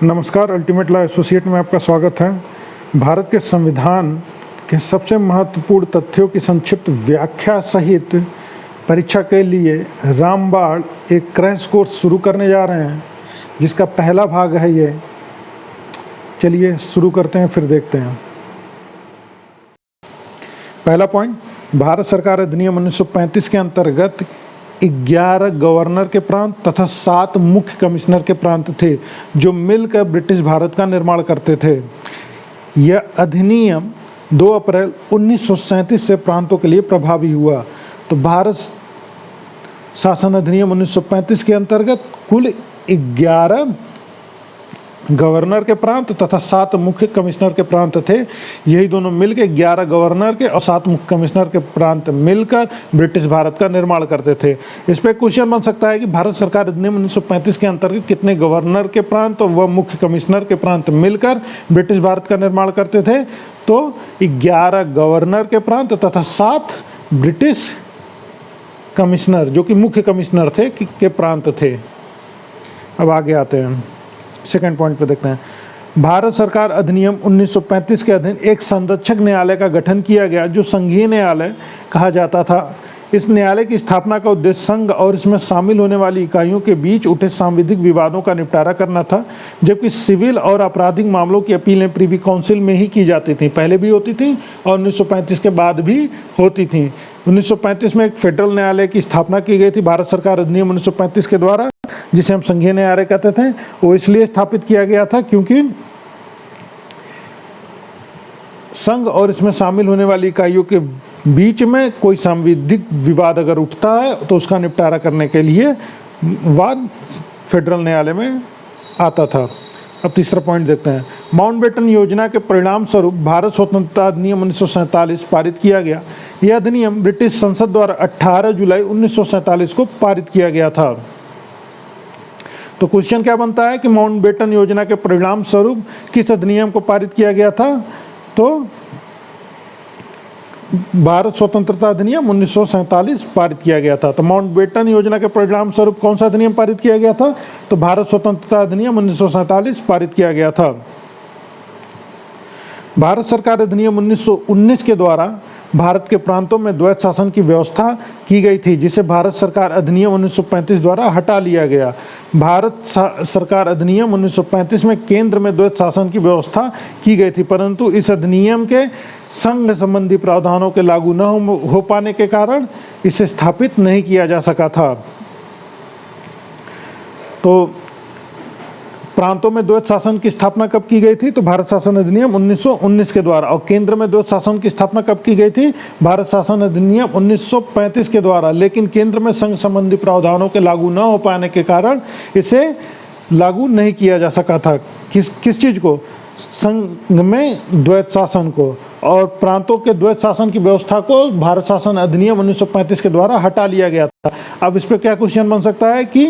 नमस्कार, ultimate law associate में आपका स्वागत है। भारत के संविधान के सबसे महत्वपूर्ण तथ्यों की संक्षिप्त व्याख्या सहित परीक्षा के लिए रामबाण एक क्रैश कोर्स शुरू करने जा रहे हैं, जिसका पहला भाग है ये। चलिए शुरू करते हैं, फिर देखते हैं। पहला पॉइंट, भारत सरकार अधिनियम 1935 के अंतर्गत 11 गवर्नर के प्रांत तथा 7 मुख्य कमिश्नर के प्रांत थे, जो मिलकर ब्रिटिश भारत का निर्माण करते थे। यह अधिनियम 2 अप्रैल 1937 से प्रांतों के लिए प्रभावी हुआ। तो भारत शासन अधिनियम 1935 के अंतर्गत कुल 11 गवर्नर के प्रांत तथा 7 मुख्य कमिश्नर के प्रांत थे। यही दोनों मिलकर 11 गवर्नर के और 7 मुख्य कमिश्नर के प्रांत मिलकर ब्रिटिश भारत का निर्माण करते थे। इस पर क्वेश्चन बन सकता है कि भारत सरकार अधिनियम 1935 के अंतर्गत कितने गवर्नर के प्रांत व मुख्य कमिश्नर के प्रांत मिलकर ब्रिटिश भारत का निर्माण करते थे। तो 11 गवर्नर के प्रांत तथा 7 ब्रिटिश कमिश्नर, जो कि मुख्य कमिश्नर थे, के प्रांत थे। अब आगे आते हैं, सेकेंड पॉइंट पे देखते हैं। भारत सरकार अधिनियम 1935 के अधीन एक संरक्षक न्यायालय का गठन किया गया, जो संघीय न्यायालय कहा जाता था। इस न्यायालय की स्थापना का उद्देश्य संघ और इसमें शामिल होने वाली इकाइयों के बीच उठे सांविधिक विवादों का निपटारा करना था, जबकि सिविल और आपराधिक मामलों की अपीलें प्रीवी काउंसिल में ही की जाती थी। पहले भी होती थी और 1935 के बाद भी होती थी। 1935 में एक फेडरल न्यायालय की स्थापना की गई थी भारत सरकार अधिनियम 1935 के द्वारा, जिसे हम संघीय न्यायालय कहते थे। वो इसलिए स्थापित किया गया था क्योंकि संघ और इसमें शामिल होने वाली इकाइयों के बीच में कोई सांविधिक विवाद अगर उठता है तो उसका निपटारा करने के लिए वाद फेडरल न्यायालय में आता था। अब तीसरा पॉइंट देखते हैं। माउंटबेटन योजना के परिणाम स्वरूप भारत स्वतंत्रता अधिनियम 1947 पारित किया गया। यह अधिनियम ब्रिटिश संसद द्वारा 18 जुलाई 1947 को पारित किया गया था। तो क्वेश्चन क्या बनता है कि माउंटबेटन योजना के परिणाम स्वरूप किस अधिनियम को पारित किया गया था। तो भारत स्वतंत्रता अधिनियम 1947 पारित किया गया था। तो माउंटबेटन योजना के परिणाम स्वरूप कौन सा अधिनियम पारित किया गया था। तो भारत स्वतंत्रता अधिनियम 1947 पारित किया गया था। भारत सरकार अधिनियम 1919 के द्वारा भारत के प्रांतों में द्वैत शासन की व्यवस्था की गई थी, जिसे भारत सरकार अधिनियम 1935 द्वारा हटा लिया गया। भारत सरकार अधिनियम 1935 में केंद्र में द्वैत शासन की व्यवस्था की गई थी, परंतु इस अधिनियम के संघ संबंधी प्रावधानों के लागू न हो पाने के कारण इसे स्थापित नहीं किया जा सका था। तो प्रांतों में द्वैत शासन की स्थापना कब की गई थी। तो भारत शासन अधिनियम 1919 के द्वारा। और केंद्र में द्वैत शासन की स्थापना कब की गई थी। भारत शासन अधिनियम 1935 के द्वारा। लेकिन केंद्र में संघ संबंधी प्रावधानों के लागू न हो पाने के कारण इसे लागू नहीं किया जा सका था। किस चीज़ को। संघ में द्वैत शासन को, और प्रांतों के द्वैत शासन की व्यवस्था को भारत शासन अधिनियम 1935 के द्वारा हटा लिया गया था। अब इस पर क्या क्वेश्चन बन सकता है कि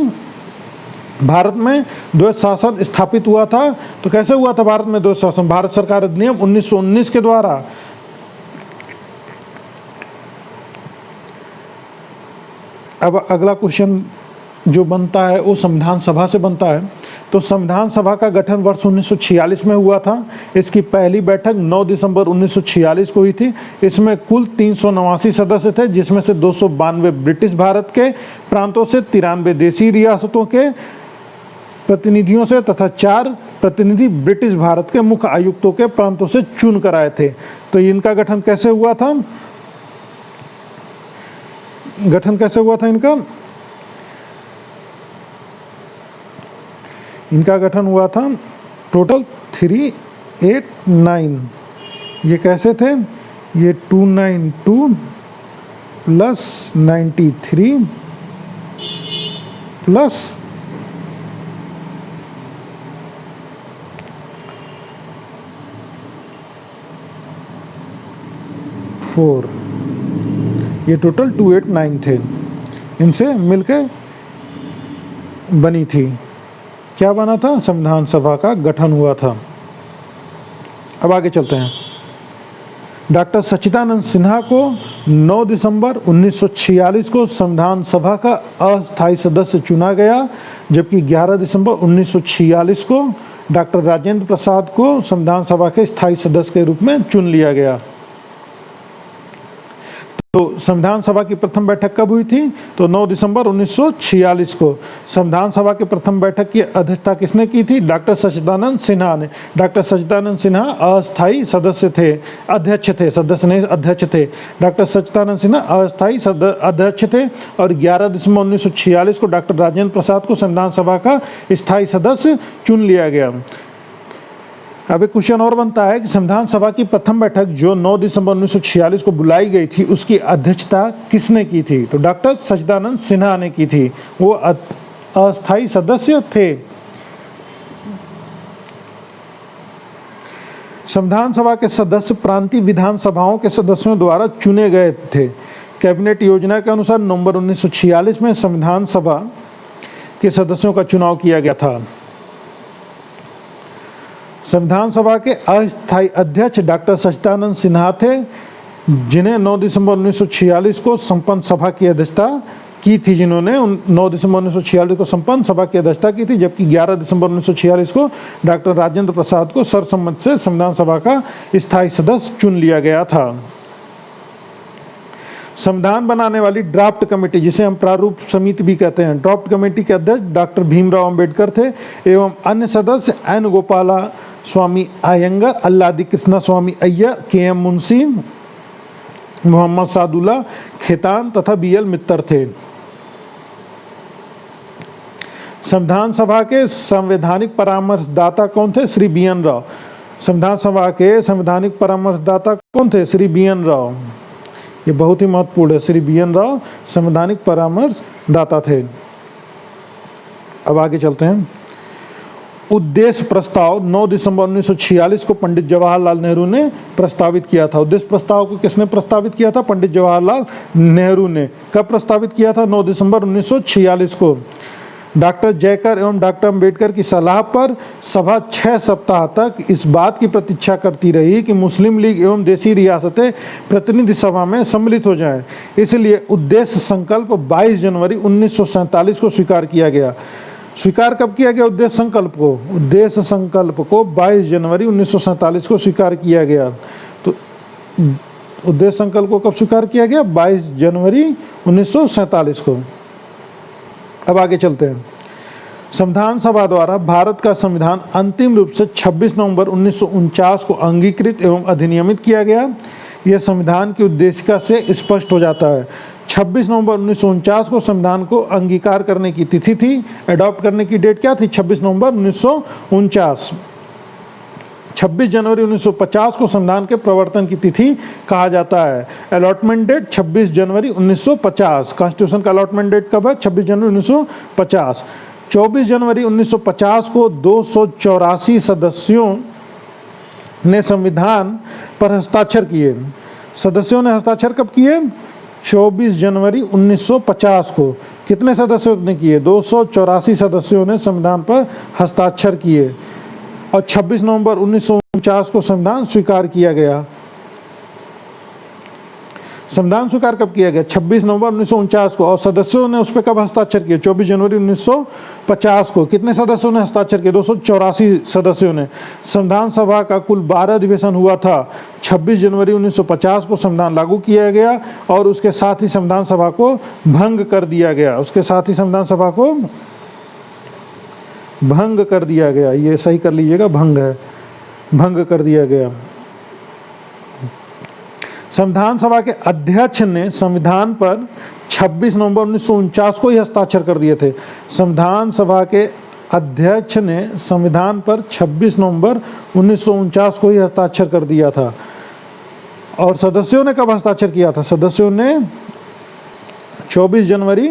भारत में द्वैत शासन स्थापित हुआ था। तो कैसे हुआ था भारत में द्वैत शासन। भारत सरकार अधिनियम 1919 के द्वारा। अब अगला क्वेश्चन जो बनता है वो संविधान सभा से बनता है। तो संविधान सभा का गठन वर्ष 1946 में हुआ था। इसकी पहली बैठक 9 दिसंबर 1946 को हुई थी। इसमें कुल 389 सदस्य थे, जिसमें से 292 ब्रिटिश भारत के प्रांतों से, 93 देशी रियासतों के प्रतिनिधियों से तथा 4 प्रतिनिधि ब्रिटिश भारत के मुख्य आयुक्तों के प्रांतों से चुन कर आए थे। तो इनका गठन कैसे हुआ था। इनका गठन हुआ था टोटल 389। ये कैसे थे। ये 292 प्लस 93 प्लस 4, ये टोटल 289 थे। इनसे मिलकर बनी थी। क्या बना था। संविधान सभा का गठन हुआ था। अब आगे चलते हैं। डॉक्टर सच्चिदानंद सिन्हा को 9 दिसंबर 1946 को संविधान सभा का अस्थायी सदस्य चुना गया, जबकि 11 दिसंबर 1946 को डॉक्टर राजेंद्र प्रसाद को संविधान सभा के स्थायी सदस्य के रूप में चुन लिया गया। तो संविधान सभा की प्रथम बैठक कब हुई थी? तो 9 दिसंबर 1946 को। संविधान सभा की प्रथम बैठक की अध्यक्षता किसने की थी? डॉक्टर सच्चिदानंद सिन्हा ने। डॉक्टर सच्चिदानंद सिन्हा अस्थायी सदस्य थे, अध्यक्ष थे, सदस्य नहीं अध्यक्ष थे। डॉक्टर सच्चिदानंद सिन्हा अस्थायी अध्यक्ष थे और 11 दिसंबर 1946 को डॉक्टर राजेंद्र प्रसाद को संविधान सभा का स्थायी सदस्य चुन लिया गया। अब एक क्वेश्चन और बनता है कि संविधान सभा की प्रथम बैठक जो 9 दिसंबर 1946 को बुलाई गई थी उसकी अध्यक्षता किसने की थी? तो डॉक्टर सच्चिदानंद सिन्हा ने की थी, वो अस्थायी सदस्य थे। संविधान सभा के सदस्य प्रांतीय विधानसभाओं के सदस्यों द्वारा चुने गए थे। कैबिनेट योजना के अनुसार नवंबर 1946 में संविधान सभा के सदस्यों का चुनाव किया गया था। संविधान सभा के अस्थायी अध्यक्ष डॉक्टर सच्चिदानंद सिन्हा थे, जिन्हें 9 दिसंबर 1946 को संपन्न सभा की अध्यक्षता की थी, जिन्होंने 9 दिसंबर 1946 को संपन्न सभा की अध्यक्षता की थी, जबकि 11 दिसंबर 1946 को डॉक्टर राजेंद्र प्रसाद को सर्वसम्मति से संविधान सभा का स्थायी सदस्य चुन लिया गया था। संविधान बनाने वाली ड्राफ्ट कमेटी, जिसे हम प्रारूप समिति भी कहते हैं, ड्राफ्ट कमेटी के अध्यक्ष डॉक्टर भीमराव अंबेडकर थे एवं अन्य सदस्य एन गोपाला स्वामी अयंगर, अल्लादी कृष्णा स्वामी अय्यर, के एम मुंशी, मोहम्मद सादुल्ला खेतान तथा बी एल मित्तर थे। संविधान सभा के संवैधानिक परामर्शदाता कौन थे? Shri B N Rao. संविधान सभा के संवैधानिक परामर्शदाता कौन थे? Shri B N Rao. ये बहुत ही महत्वपूर्ण है। श्री बी एन राव संवैधानिक परामर्शदाता थे। अब आगे चलते हैं। उद्देश्य प्रस्ताव 9 दिसंबर 1946 को पंडित जवाहरलाल नेहरू ने प्रस्तावित किया था। उद्देश्य प्रस्ताव को किसने प्रस्तावित किया था? पंडित जवाहरलाल नेहरू ने। कब प्रस्तावित किया था? 9 दिसंबर 1946 को। डॉक्टर जयकर एवं डॉक्टर अंबेडकर की सलाह पर सभा 6 सप्ताह तक इस बात की प्रतीक्षा करती रही कि मुस्लिम लीग एवं देशी रियासतें प्रतिनिधि सभा में सम्मिलित हो जाएं। इसलिए उद्देश्य संकल्प 22 जनवरी 1947 को स्वीकार किया गया। स्वीकार कब किया गया उद्देश्य संकल्प को? उद्देश्य संकल्प को 22 जनवरी 1947 को स्वीकार किया गया। तो उद्देश्य संकल्प को कब स्वीकार किया गया? 22 जनवरी 1947 को। अब आगे चलते हैं। संविधान सभा द्वारा भारत का संविधान अंतिम रूप से 26 नवंबर 1949 को अंगीकृत एवं अधिनियमित किया गया। यह संविधान की उद्देशिका से स्पष्ट हो जाता है। 26 नवंबर 1949 को संविधान को अंगीकार करने की तिथि थी। अडॉप्ट करने की डेट क्या थी? 26 नवंबर 1949। 26 जनवरी 1950 को संविधान के प्रवर्तन की तिथि कहा जाता है। अलॉटमेंट डेट 26 जनवरी 1950। कॉन्स्टिट्यूशन का अलॉटमेंट डेट कब है? 26 जनवरी 1950। 24 जनवरी 1950 को 284 सदस्यों ने संविधान पर हस्ताक्षर किए। सदस्यों ने हस्ताक्षर कब किए? 24 जनवरी 1950 को। कितने सदस्यों ने किए? 284 सदस्यों ने संविधान पर हस्ताक्षर किए और 26 नवंबर 1949 को संविधान स्वीकार किया गया। संविधान स्वीकार कब किया गया? 26 नवंबर 1949 को। और सदस्यों ने उस पर कब हस्ताक्षर किए? 24 जनवरी 1950 को। कितने सदस्यों ने हस्ताक्षर किए? 284 सदस्यों ने। संविधान सभा का कुल 12 अधिवेशन हुआ था। 26 जनवरी 1950 को संविधान लागू किया गया और उसके साथ ही संविधान सभा को भंग कर दिया गया। उसके साथ ही संविधान सभा को भंग कर दिया गया। ये सही कर लीजिएगा, भंग है, भंग कर दिया गया। संविधान सभा के अध्यक्ष ने संविधान पर 26 नवंबर 1949 को ही हस्ताक्षर कर दिए थे। संविधान सभा के अध्यक्ष ने संविधान पर 26 नवंबर 1949 को ही हस्ताक्षर कर दिया था। और सदस्यों ने कब हस्ताक्षर किया था? सदस्यों ने 24 जनवरी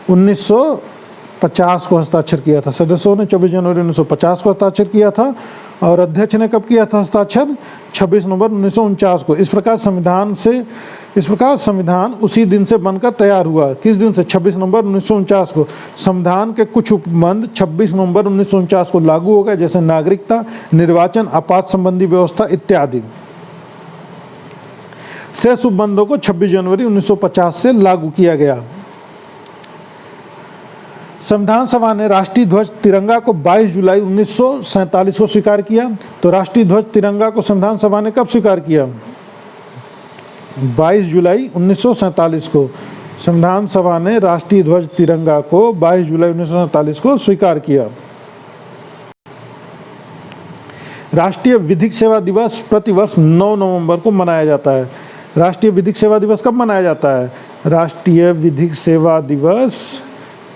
1950 को हस्ताक्षर किया था। सदस्यों ने 24 जनवरी 1950 को हस्ताक्षर किया था और अध्यक्ष ने कब किया था हस्ताक्षर? 26 नवंबर 1949 को। इस प्रकार संविधान उसी दिन से बनकर तैयार हुआ। किस दिन से? 26 नवंबर 1949 को। संविधान के कुछ उपबंध 26 नवंबर 1949 को लागू हो गए, जैसे नागरिकता, निर्वाचन, आपात संबंधी व्यवस्था इत्यादि। शेष उपबंधों को 26 जनवरी 1950 से लागू किया गया। संविधान सभा ने राष्ट्रीय ध्वज तिरंगा को 22 जुलाई 1947 को स्वीकार किया। तो राष्ट्रीय ध्वज तिरंगा को संविधान सभा ने कब स्वीकार किया? 22 जुलाई 1947 को संविधान सभा ने राष्ट्रीय ध्वज तिरंगा को 22 जुलाई 1947 को स्वीकार किया। राष्ट्रीय विधिक सेवा दिवस प्रतिवर्ष 9 नवंबर को मनाया जाता है। राष्ट्रीय विधिक सेवा दिवस कब मनाया जाता है? राष्ट्रीय विधिक सेवा दिवस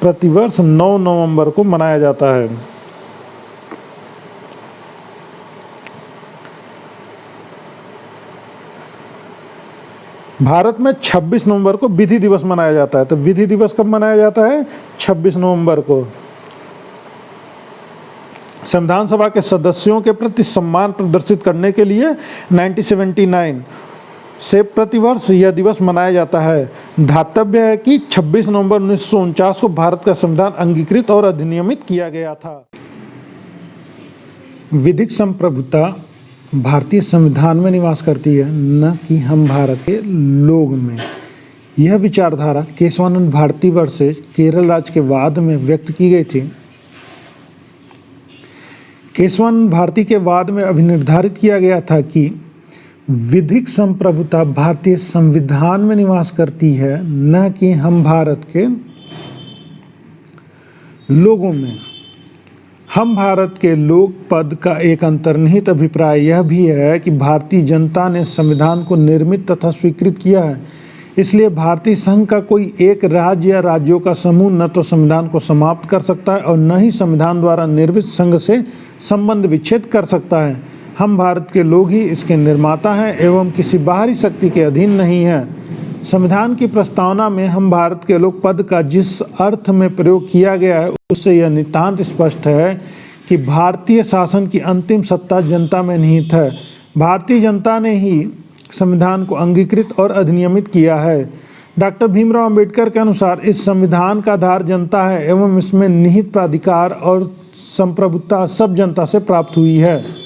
प्रतिवर्ष 9 नवंबर को मनाया जाता है। भारत में 26 नवंबर को विधि दिवस मनाया जाता है। तो विधि दिवस कब मनाया जाता है? 26 नवंबर को। संविधान सभा के सदस्यों के प्रति सम्मान प्रदर्शित करने के लिए 1979 से प्रतिवर्ष यह दिवस मनाया जाता है। धातव्य है कि 26 नवंबर 1949 को भारत का संविधान अंगीकृत और अधिनियमित किया गया था। विधिक संप्रभुता भारतीय संविधान में निवास करती है, न कि हम भारत के लोग में। यह विचारधारा केशवानंद भारती वर्सेस केरल राज्य के वाद में व्यक्त की गई थी। केशवानंद भारती के वाद में अभिनिर्धारित किया गया था कि विधिक संप्रभुता भारतीय संविधान में निवास करती है, न कि हम भारत के लोगों में। हम भारत के लोग पद का एक अंतर्निहित अभिप्राय यह भी है कि भारतीय जनता ने संविधान को निर्मित तथा स्वीकृत किया है। इसलिए भारतीय संघ का कोई एक राज्य या राज्यों का समूह न तो संविधान को समाप्त कर सकता है और न ही संविधान द्वारा निर्मित संघ से संबंध विच्छेद कर सकता है। हम भारत के लोग ही इसके निर्माता हैं एवं किसी बाहरी शक्ति के अधीन नहीं हैं। संविधान की प्रस्तावना में हम भारत के लोग पद का जिस अर्थ में प्रयोग किया गया है उससे यह नितांत स्पष्ट है कि भारतीय शासन की अंतिम सत्ता जनता में निहित है। भारतीय जनता ने ही संविधान को अंगीकृत और अधिनियमित किया है। डॉक्टर भीमराव अंबेडकर के अनुसार इस संविधान का आधार जनता है एवं इसमें निहित प्राधिकार और संप्रभुता सब जनता से प्राप्त हुई है।